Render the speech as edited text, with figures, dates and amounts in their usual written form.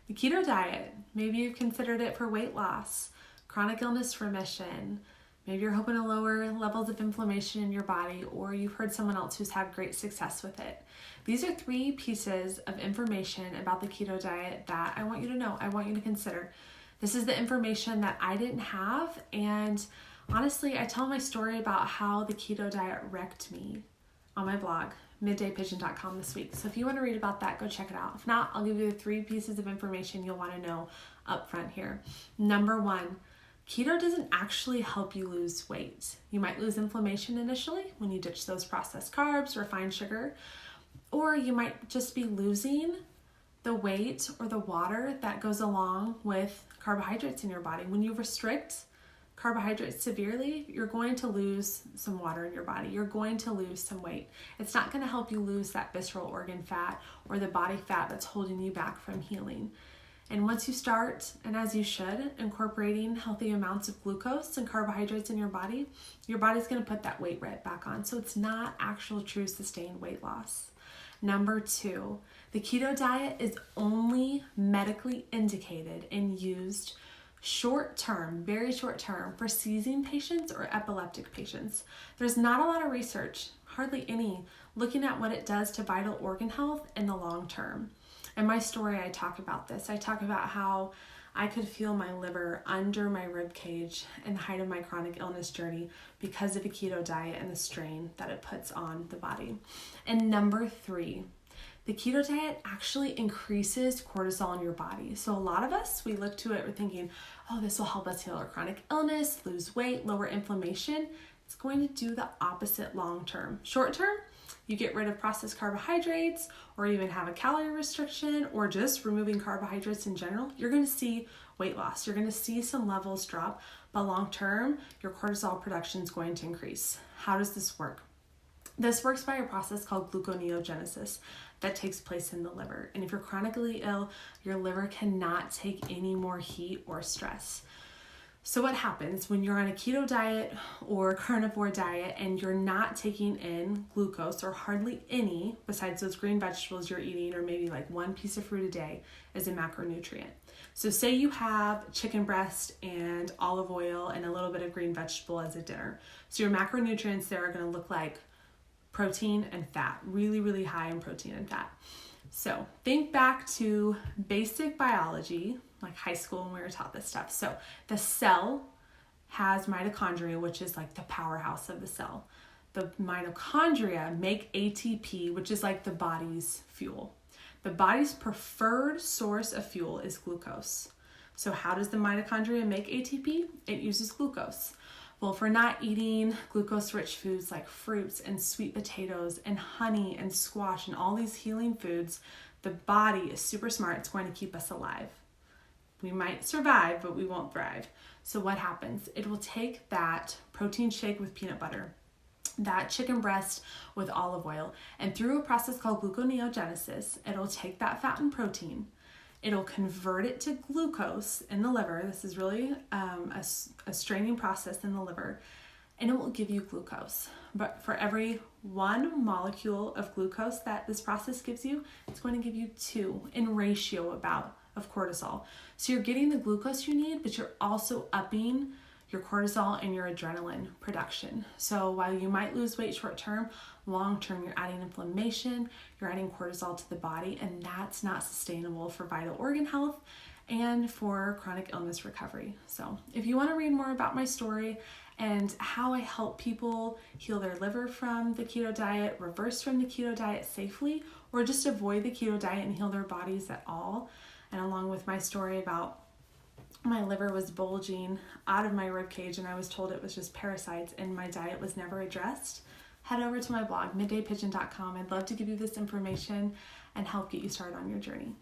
The keto diet, maybe you've considered it for weight loss, chronic illness remission. Maybe you're hoping to lower levels of inflammation in your body, or you've heard someone else who's had great success with it. These are 3 pieces of information about the keto diet that I want you to know, I want you to consider. This is the information that I didn't have, and honestly, I tell my story about how the keto diet wrecked me on my blog, middaypigeon.com this week. So if you want to read about that, go check it out. If not, I'll give you the 3 pieces of information you'll want to know up front here. Number 1, keto doesn't actually help you lose weight. You might lose inflammation initially when you ditch those processed carbs, refined sugar, or you might just be losing the weight or the water that goes along with carbohydrates in your body. When you restrict carbohydrates severely, you're going to lose some water in your body. You're going to lose some weight. It's not going to help you lose that visceral organ fat or the body fat that's holding you back from healing. And once you start, and as you should, incorporating healthy amounts of glucose and carbohydrates in your body's going to put that weight right back on. So it's not actual true sustained weight loss. Number 2, the keto diet is only medically indicated and used short-term, very short-term, for seizing patients or epileptic patients. There's not a lot of research, hardly any, looking at what it does to vital organ health in the long term. In my story, I talk about this. I talk about how I could feel my liver under my rib cage in the height of my chronic illness journey because of the keto diet and the strain that it puts on the body. And number 3, the keto diet actually increases cortisol in your body. So a lot of us, we look to it, we're thinking, oh, this will help us heal our chronic illness, lose weight, lower inflammation. It's going to do the opposite long term. Short term, you get rid of processed carbohydrates or even have a calorie restriction or just removing carbohydrates in general, you're going to see weight loss. You're going to see some levels drop, but long term, your cortisol production is going to increase. How does this work? This works by a process called gluconeogenesis that takes place in the liver. And if you're chronically ill, your liver cannot take any more heat or stress. So what happens when you're on a keto diet or carnivore diet and you're not taking in glucose or hardly any, besides those green vegetables you're eating or maybe like 1 piece of fruit a day as a macronutrient. So say you have chicken breast and olive oil and a little bit of green vegetable as a dinner. So your macronutrients there are going to look like protein and fat, really, really high in protein and fat. So think back to basic biology, like high school when we were taught this stuff. So the cell has mitochondria, which is like the powerhouse of the cell. The mitochondria make ATP, which is like the body's fuel. The body's preferred source of fuel is glucose. So how does the mitochondria make ATP? It uses glucose. Well, if we're not eating glucose-rich foods like fruits and sweet potatoes and honey and squash and all these healing foods, the body is super smart. It's going to keep us alive. We might survive, but we won't thrive. So what happens? It will take that protein shake with peanut butter, that chicken breast with olive oil, and through a process called gluconeogenesis, it'll take that fat and protein. It'll convert it to glucose in the liver. This is really a straining process in the liver, and it will give you glucose. But for every 1 molecule of glucose that this process gives you, it's going to give you 2 in ratio about of cortisol. So you're getting the glucose you need, but you're also upping your cortisol and your adrenaline production. So while you might lose weight short term, long term, you're adding inflammation, you're adding cortisol to the body, and that's not sustainable for vital organ health and for chronic illness recovery. So if you want to read more about my story and how I help people heal their liver from the keto diet, reverse from the keto diet safely, or just avoid the keto diet and heal their bodies at all, and along with my story about my liver was bulging out of my rib cage and I was told it was just parasites and my diet was never addressed, head over to my blog, middaypigeon.com. I'd love to give you this information and help get you started on your journey.